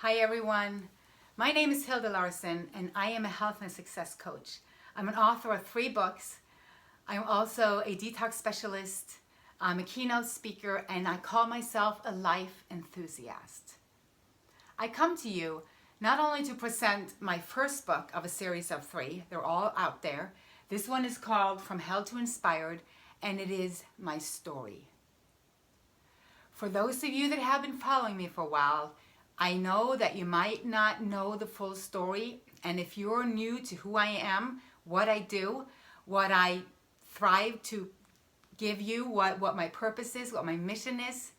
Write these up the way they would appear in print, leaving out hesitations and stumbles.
Hi everyone, my name is Hilde Larsen and I am a health and success coach. I'm an author of 3 books. I'm also a detox specialist. I'm a keynote speaker and I call myself a life enthusiast. I come to you not only to present my first book of a series of 3, they're all out there. This one is called From Hell to Inspired and it is my story. For those of you that have been following me for a while, I know that you might not know the full story, and if you're new to who I am, what I do, what I thrive to give you, what my purpose is, what my mission is,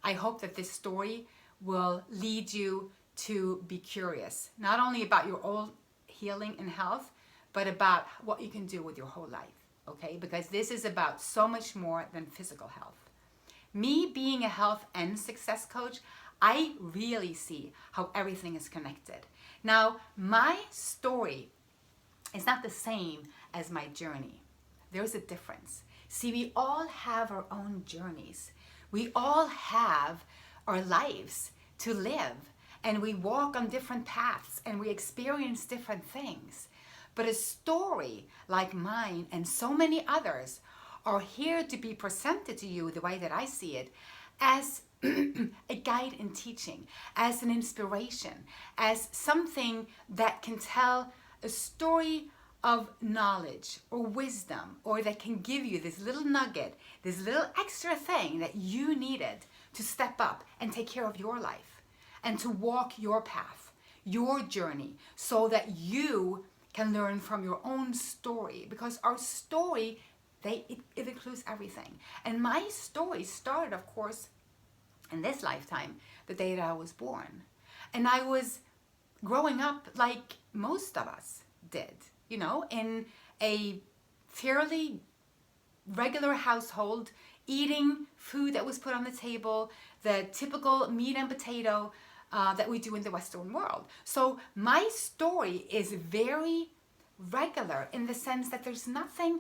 I hope that this story will lead you to be curious, not only about your own healing and health, but about what you can do with your whole life, okay? Because this is about so much more than physical health. Me being a health and success coach, I really see how everything is connected. Now, my story is not the same as my journey. There's a difference. See, we all have our own journeys. We all have our lives to live, and we walk on different paths and we experience different things. But a story like mine and so many others are here to be presented to you the way that I see it, as a guide in teaching, as an inspiration, as something that can tell a story of knowledge or wisdom, or that can give you this little nugget, this little extra thing that you needed to step up and take care of your life and to walk your path, your journey, so that you can learn from your own story, because our story, it includes everything. And my story started, of course, in this lifetime, the day that I was born. And I was growing up like most of us did, you know, in a fairly regular household, eating food that was put on the table, the typical meat and potato that we do in the Western world. So my story is very regular in the sense that there's nothing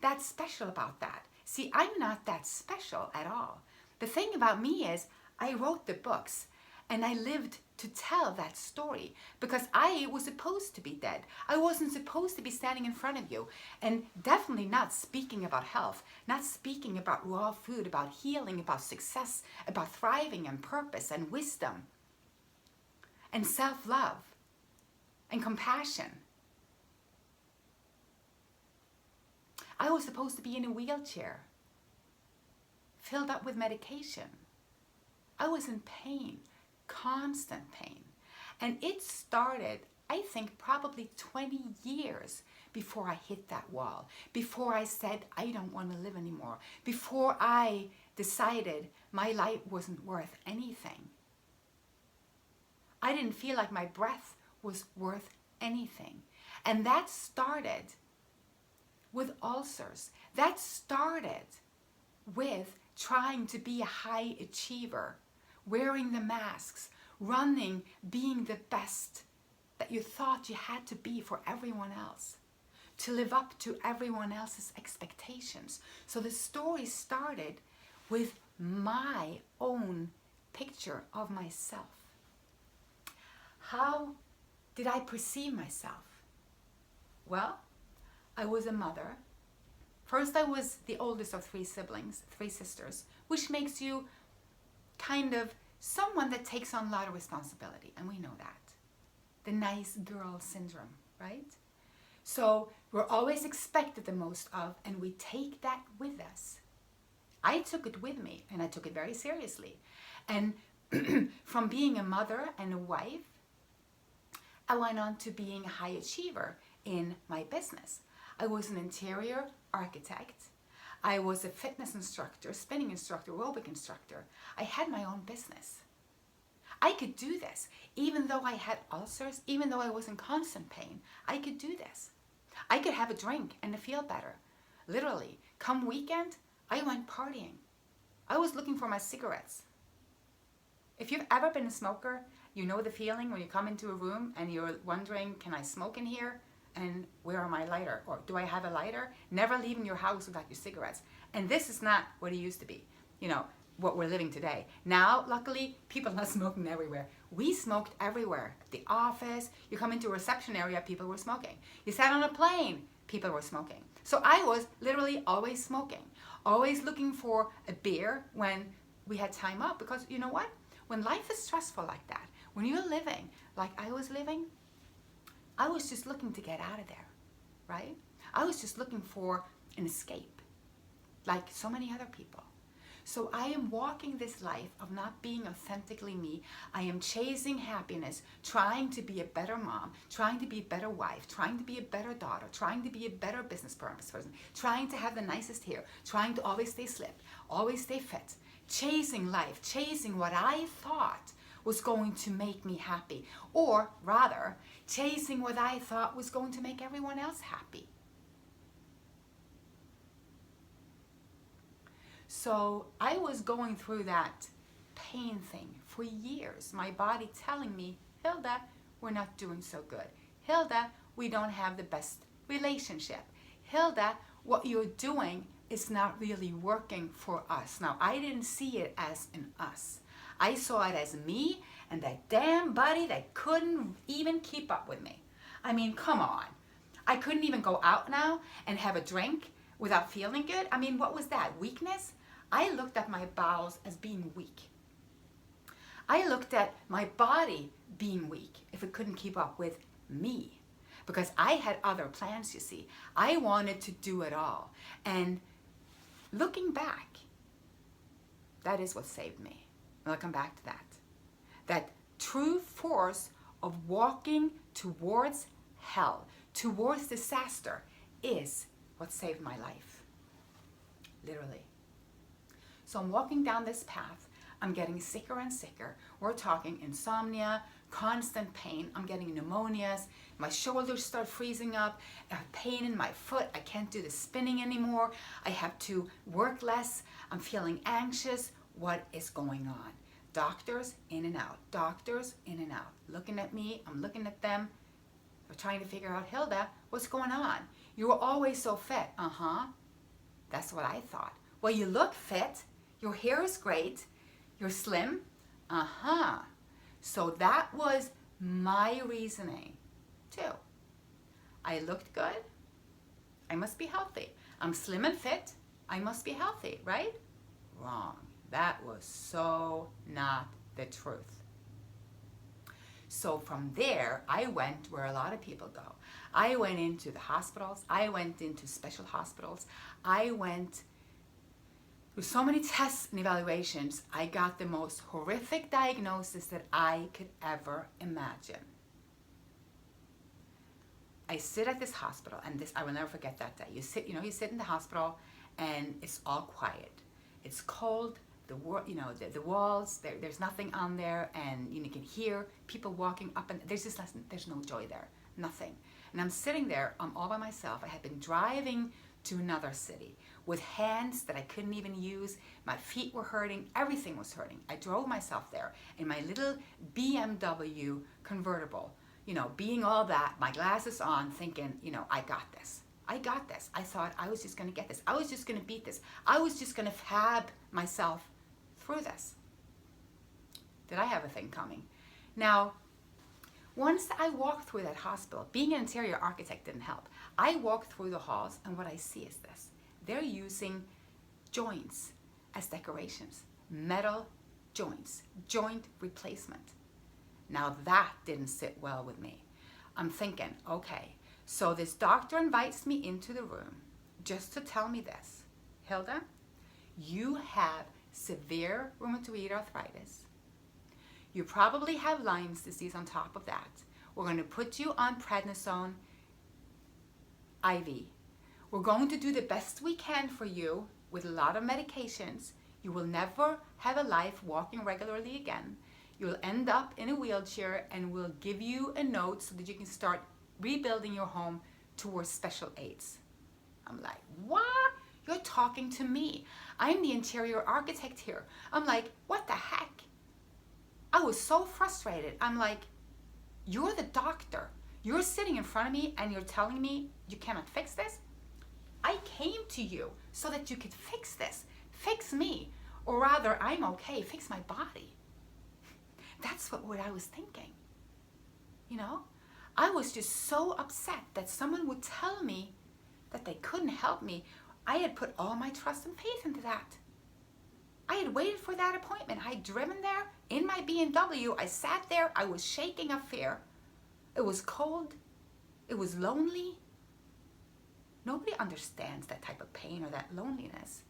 that special about that. See, I'm not that special at all. The thing about me is I wrote the books and I lived to tell that story, because I was supposed to be dead. I wasn't supposed to be standing in front of you, and definitely not speaking about health, not speaking about raw food, about healing, about success, about thriving and purpose and wisdom and self-love and compassion. I was supposed to be in a wheelchair, filled up with medication. I was in pain, constant pain. And it started, I think, probably 20 years before I hit that wall, before I said, I don't want to live anymore, before I decided my life wasn't worth anything. I didn't feel like my breath was worth anything. And that started with ulcers. That started with trying to be a high achiever, wearing the masks, running, being the best that you thought you had to be for everyone else, to live up to everyone else's expectations. So the story started with my own picture of myself. How did I perceive myself? Well, I was a mother. First, I was the oldest of 3 siblings, 3 sisters, which makes you kind of someone that takes on a lot of responsibility, and we know that. The nice girl syndrome, right? So we're always expected the most of, and we take that with us. I took it with me, and I took it very seriously. And from being a mother and a wife, I went on to being a high achiever in my business. I was an interior architect. I was a fitness instructor, spinning instructor, aerobic instructor. I had my own business. I could do this. Even though I had ulcers, even though I was in constant pain, I could do this. I could have a drink and feel better. Literally, come weekend, I went partying. I was looking for my cigarettes. If you've ever been a smoker, you know the feeling when you come into a room and you're wondering, can I smoke in here? And where are my lighter? Or do I have a lighter? Never leaving your house without your cigarettes. And this is not what it used to be. You know, what we're living today. Now, luckily, people are not smoking everywhere. We smoked everywhere. The office, you come into a reception area, people were smoking. You sat on a plane, people were smoking. So I was literally always smoking, always looking for a beer when we had time up, because you know what? When life is stressful like that, when you're living like I was living, I was just looking to get out of there, right? I was just looking for an escape, like so many other people. So I am walking this life of not being authentically me. I am chasing happiness, trying to be a better mom, trying to be a better wife, trying to be a better daughter, trying to be a better business person, trying to have the nicest hair, trying to always stay slim, always stay fit, chasing life, chasing what I thought was going to make me happy, or rather, chasing what I thought was going to make everyone else happy. So I was going through that pain thing for years. My body telling me, Hilde, we're not doing so good. Hilde, we don't have the best relationship. Hilde, what you're doing is not really working for us. Now, I didn't see it as an us. I saw it as me and that damn buddy that couldn't even keep up with me. I mean, come on. I couldn't even go out now and have a drink without feeling good. I mean, what was that? Weakness? I looked at my bowels as being weak. I looked at my body being weak if it couldn't keep up with me, because I had other plans, you see. I wanted to do it all. And looking back, that is what saved me. And I'll come back to that. That true force of walking towards hell, towards disaster, is what saved my life. Literally. So I'm walking down this path. I'm getting sicker and sicker. We're talking insomnia, constant pain. I'm getting pneumonias. My shoulders start freezing up. I have pain in my foot. I can't do the spinning anymore. I have to work less. I'm feeling anxious. What is going on? Doctors in and out. Doctors in and out. Looking at me. I'm looking at them. We're trying to figure out, Hilde, what's going on? You were always so fit. Uh-huh. That's what I thought. Well, you look fit. Your hair is great. You're slim. Uh-huh. So that was my reasoning, too. I looked good. I must be healthy. I'm slim and fit. I must be healthy, right? Wrong. That was so not the truth. So from there, I went where a lot of people go. I went into the hospitals. I went into special hospitals. I went through so many tests and evaluations. I got the most horrific diagnosis that I could ever imagine. I sit at this hospital, and this, I will never forget that day. You sit in the hospital, and it's all quiet. It's cold. The walls, there's nothing on there, and you can hear people walking up, and there's no joy there, nothing. And I'm sitting there, I'm all by myself. I had been driving to another city with hands that I couldn't even use. My feet were hurting, everything was hurting. I drove myself there in my little BMW convertible, being all that, my glasses on, thinking, I got this. I got this. I thought I was just going to get this. I was just going to beat this. I was just going to fab myself through this. Did I have a thing coming? Now, once I walked through that hospital, being an interior architect didn't help. I walked through the halls, and what I see is this. They're using joints as decorations. Metal joints. Joint replacement. Now that didn't sit well with me. I'm thinking, okay, so this doctor invites me into the room just to tell me this. Hilde, you have severe rheumatoid arthritis. You probably have Lyme's disease on top of that. We're going to put you on prednisone IV. We're going to do the best we can for you with a lot of medications. You will never have a life walking regularly again. You'll end up in a wheelchair, and we'll give you a note so that you can start rebuilding your home towards special aids. I'm like, what? You're talking to me. I'm the interior architect here. I'm like, what the heck? I was so frustrated. I'm like, you're the doctor. You're sitting in front of me and you're telling me you cannot fix this? I came to you so that you could fix this. Fix me. Or rather, I'm okay, fix my body. That's what I was thinking. You know, I was just so upset that someone would tell me that they couldn't help me. I had put all my trust and faith into that. I had waited for that appointment. I had driven there in my BMW. I sat there. I was shaking of fear. It was cold. It was lonely. Nobody understands that type of pain or that loneliness.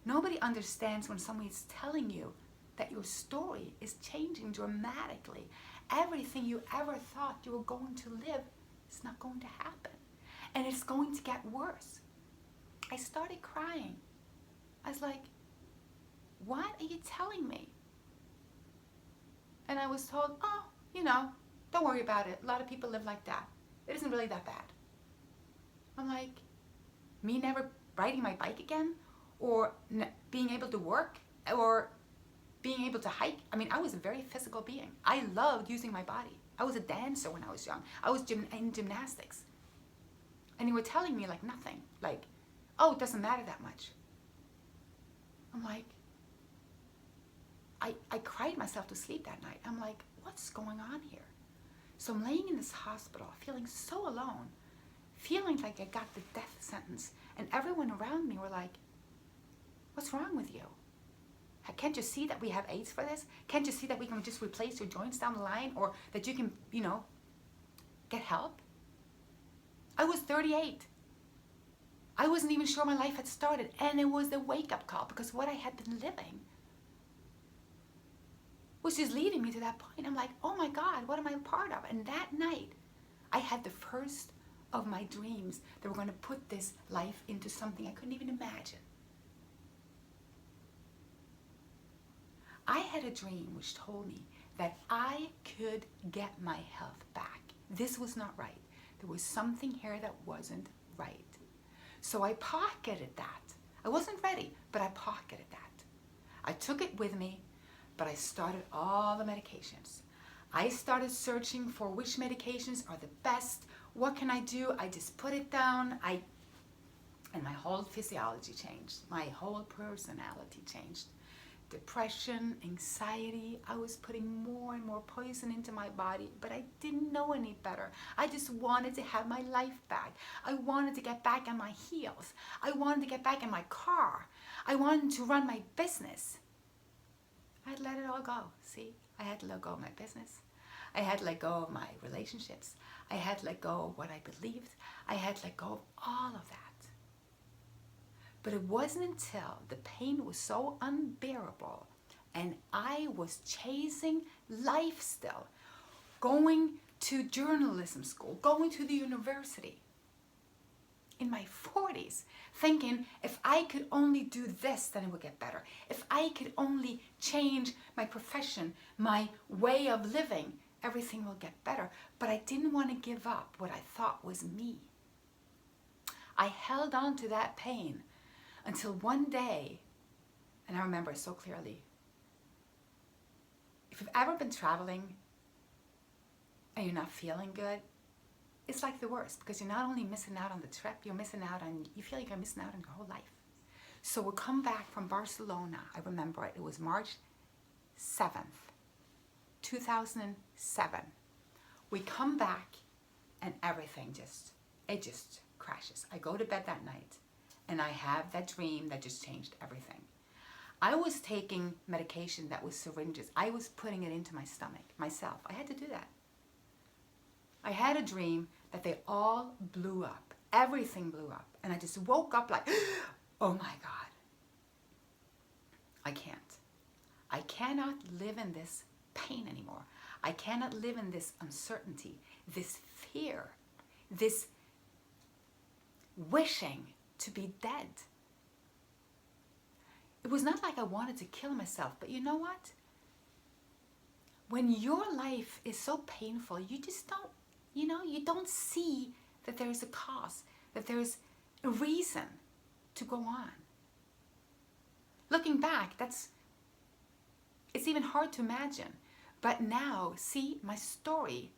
Nobody understands when somebody's telling you that your story is changing dramatically. Everything you ever thought you were going to live is not going to happen. And it's going to get worse. I started crying. I was like, what are you telling me? And I was told, oh, you know, don't worry about it. A lot of people live like that. It isn't really that bad. I'm like, me never riding my bike again? Or being able to work? Or being able to hike? I mean, I was a very physical being. I loved using my body. I was a dancer when I was young. I was in gymnastics. And you were telling me like nothing. Like, oh, it doesn't matter that much. I'm like, I cried myself to sleep that night. I'm like, what's going on here? So I'm laying in this hospital, feeling so alone, feeling like I got the death sentence. And everyone around me were like, what's wrong with you? Can't you see that we have AIDS for this? Can't you see that we can just replace your joints down the line? Or that you can, you know, get help? I was 38. I wasn't even sure my life had started. And it was the wake-up call, because what I had been living was just leading me to that point. I'm like, oh my God, what am I a part of? And that night, I had the first of my dreams that were going to put this life into something I couldn't even imagine. I had a dream which told me that I could get my health back. This was not right. There was something here that wasn't right. So I pocketed that. I wasn't ready, but I pocketed that. I took it with me, but I started all the medications. I started searching for which medications are the best. What can I do? I just put it down. And my whole physiology changed. My whole personality changed. Depression, anxiety. I was putting more and more poison into my body, but I didn't know any better. I just wanted to have my life back. I wanted to get back on my heels. I wanted to get back in my car. I wanted to run my business. I had let it all go. See, I had to let go of my business. I had to let go of my relationships. I had to let go of what I believed. I had to let go of all of that. But it wasn't until the pain was so unbearable and I was chasing life still, going to journalism school, going to the university in my 40s, thinking if I could only do this, then it would get better. If I could only change my profession, my way of living, everything will get better. But I didn't want to give up what I thought was me. I held on to that pain until one day, and I remember it so clearly, if you've ever been traveling and you're not feeling good, it's like the worst, because you're not only missing out on the trip, you feel like you're missing out on your whole life. So we'll come back from Barcelona. I remember it was March 7th, 2007. We come back and everything just crashes. I go to bed that night and I have that dream that just changed everything. I was taking medication that was syringes. I was putting it into my stomach myself. I had to do that. I had a dream that they all blew up. Everything blew up. And I just woke up like, oh my God. I can't. I cannot live in this pain anymore. I cannot live in this uncertainty, this fear, this wishing to be dead. It was not like I wanted to kill myself, but you know what? When your life is so painful, you just don't, you don't see that there's a cause, that there's a reason to go on. Looking back, it's even hard to imagine. But now, see, my story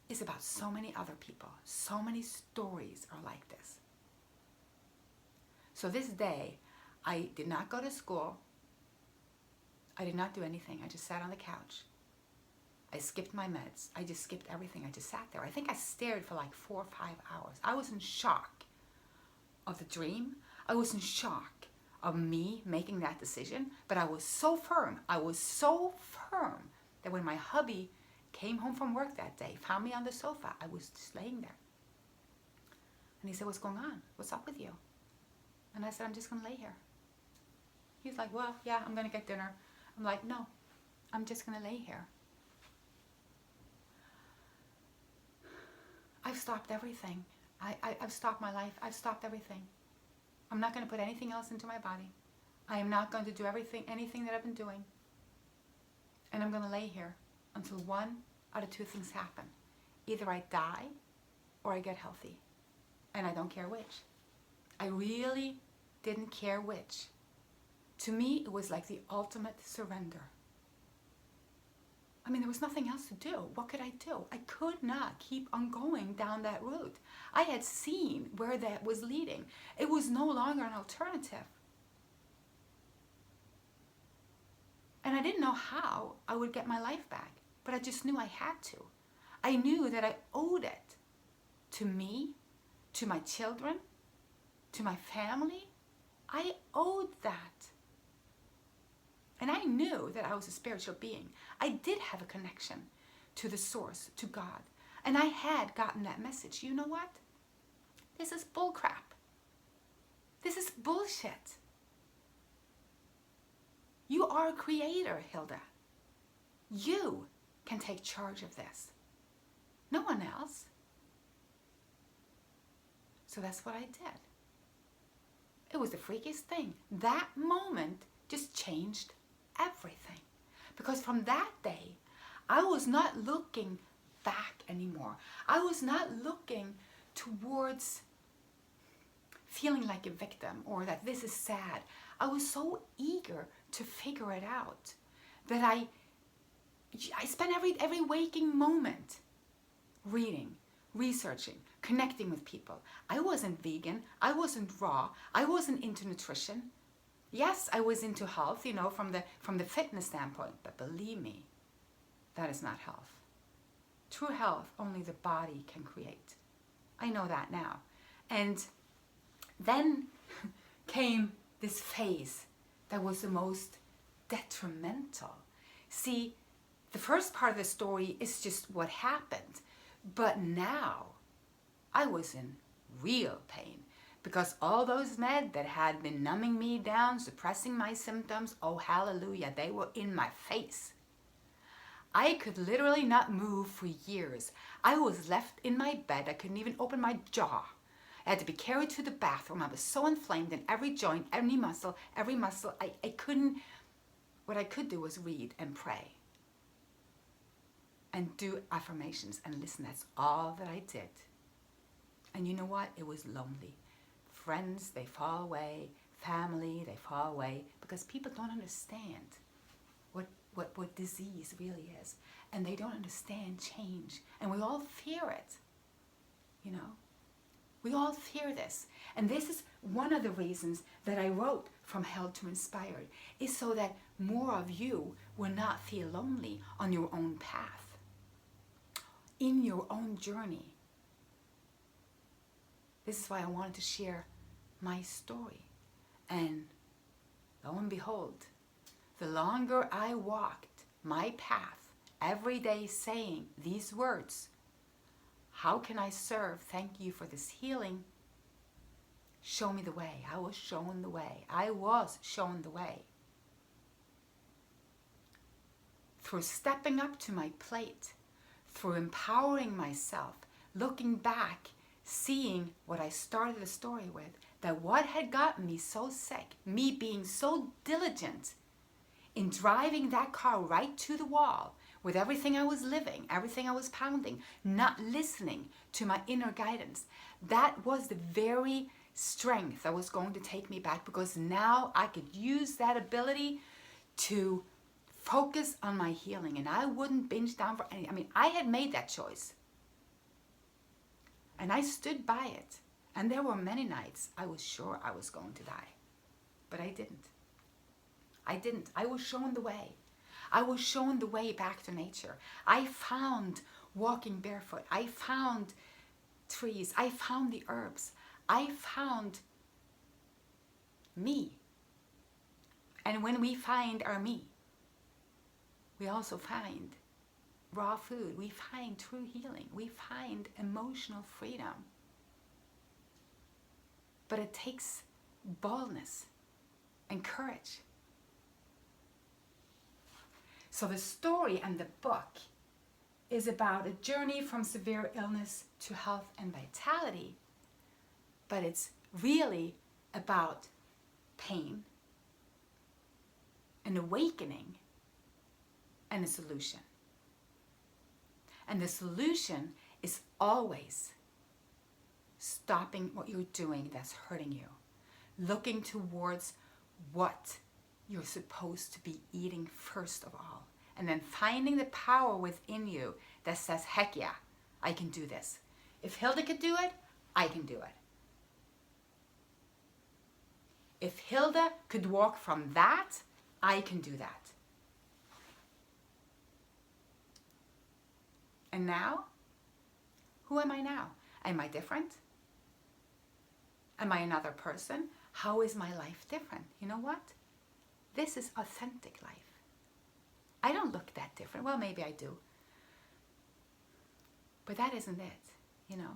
is about so many other people. So many stories are like this. So this day, I did not go to school. I did not do anything. I just sat on the couch. I skipped my meds. I just skipped everything. I just sat there. I think I stared for like 4 or 5 hours. I was in shock of the dream. I was in shock of me making that decision, but I was so firm. I was so firm that when my hubby came home from work that day, found me on the sofa, I was just laying there. And he said, what's going on? What's up with you? And I said, I'm just going to lay here. He's like, well, yeah, I'm going to get dinner. I'm like, no, I'm just going to lay here. I've stopped everything. I've stopped my life. I've stopped everything. I'm not going to put anything else into my body. I am not going to do anything that I've been doing. And I'm going to lay here until one out of two things happen. Either I die or I get healthy. And I don't care which. I really didn't care which. To me, it was like the ultimate surrender. I mean, there was nothing else to do. What could I do? I could not keep on going down that route. I had seen where that was leading. It was no longer an alternative. And I didn't know how I would get my life back, but I just knew I had to. I knew that I owed it to me, to my children, to my family. I owed that. And I knew that I was a spiritual being. I did have a connection to the source, to God. And I had gotten that message. You know what? This is bullcrap. This is bullshit. You are a creator, Hilde. You can take charge of this. No one else. So that's what I did. It was the freakiest thing. That moment just changed everything. Because from that day, I was not looking back anymore. I was not looking towards feeling like a victim or that this is sad. I was so eager to figure it out that I spent every waking moment reading, researching, connecting with people. I wasn't vegan. I wasn't raw. I wasn't into nutrition. Yes, I was into health, you know, from the fitness standpoint, but believe me, that is not health. True health, only the body can create. I know that now. And then came this phase that was the most detrimental. See, the first part of the story is just what happened, but now I was in real pain. Because all those meds that had been numbing me down, suppressing my symptoms, oh hallelujah, they were in my face. I could literally not move for years. I was left in my bed. I couldn't even open my jaw. I had to be carried to the bathroom. I was so inflamed in every joint, every muscle. I couldn't, what I could do was read and pray. And do affirmations and listen. That's all that I did. And you know what? It was lonely. Friends, they fall away. Family, they fall away. Because people don't understand what disease really is. And they don't understand change. And we all fear it. You know? We all fear this. And this is one of the reasons that I wrote From Hell to Inspired. Is so that more of you will not feel lonely on your own path. In your own journey. This is why I wanted to share my story. And lo and behold, the longer I walked my path every day saying these words, how can I serve? Thank you for this healing. Show me the way. I was shown the way. I was shown the way. Through stepping up to my plate, through empowering myself, looking back, seeing what I started the story with, that what had gotten me so sick, me being so diligent in driving that car right to the wall with everything I was living, everything I was pounding, not listening to my inner guidance, that was the very strength that was going to take me back, because now I could use that ability to focus on my healing, and I wouldn't binge down for anything. I mean, I had made that choice. And I stood by it. And there were many nights I was sure I was going to die. But I didn't. I didn't. I was shown the way. I was shown the way back to nature. I found walking barefoot. I found trees. I found the herbs. I found me. And when we find our me, we also find raw food. We find true healing. We find emotional freedom. But it takes boldness and courage. So the story and the book is about a journey from severe illness to health and vitality, but it's really about pain, an awakening, and a solution. And the solution is always stopping what you're doing that's hurting you, looking towards what you're supposed to be eating first of all, and then finding the power within you that says, heck yeah, I can do this. If Hilde could do it, I can do it. If Hilde could walk from that, I can do that. And now, who am I now? Am I different? Am I another person? How is my life different? You know what? This is authentic life. I don't look that different. Well, maybe I do. But that isn't it, you know?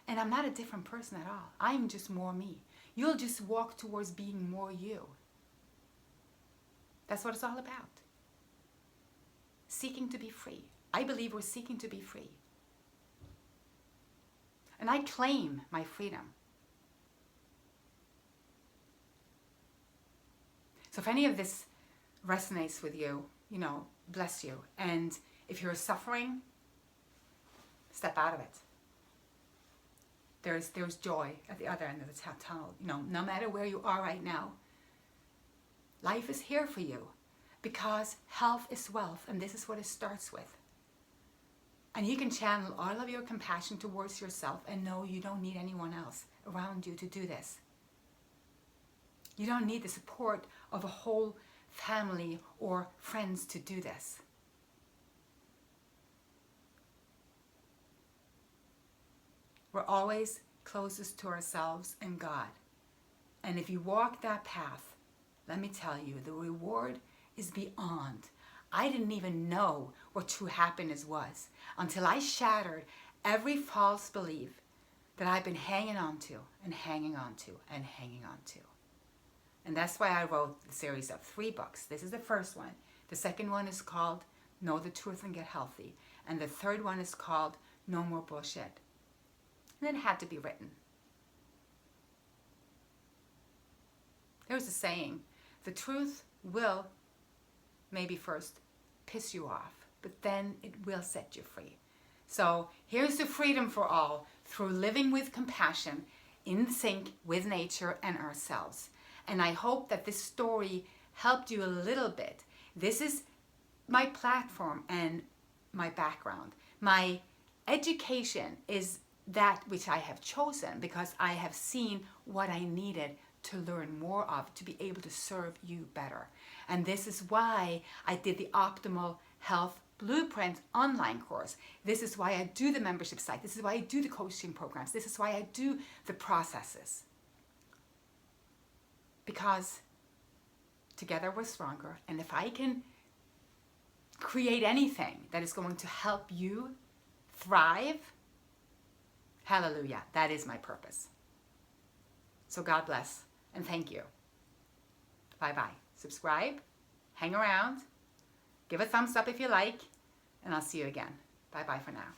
And I'm not a different person at all. I'm just more me. You'll just walk towards being more you. That's what it's all about. Seeking to be free. I believe we're seeking to be free. And I claim my freedom. So if any of this resonates with you, you know, bless you. And if you're suffering, step out of it. There's joy at the other end of the tunnel. You know, no matter where you are right now, life is here for you because health is wealth, and this is what it starts with. And you can channel all of your compassion towards yourself and know you don't need anyone else around you to do this. You don't need the support of a whole family or friends to do this. We're always closest to ourselves and God. And if you walk that path, let me tell you, the reward is beyond. I didn't even know what true happiness was until I shattered every false belief that I've been hanging on to and hanging on to and hanging on to. And that's why I wrote the series of 3 books. This is the first one. The second one is called Know the Truth and Get Healthy. And the third one is called No More Bullshit. And then it had to be written. There's a saying, the truth will maybe first piss you off, but then it will set you free. So here's the freedom for all through living with compassion, in sync with nature and ourselves. And I hope that this story helped you a little bit. This is my platform and my background. My education is that which I have chosen because I have seen what I needed to learn more of to be able to serve you better. And this is why I did the Optimal Health Blueprint online course. This is why I do the membership site. This is why I do the coaching programs. This is why I do the processes. Because together we're stronger. And if I can create anything that is going to help you thrive, hallelujah, that is my purpose. So God bless and thank you. Bye-bye. Subscribe, hang around, give a thumbs up if you like, and I'll see you again. Bye-bye for now.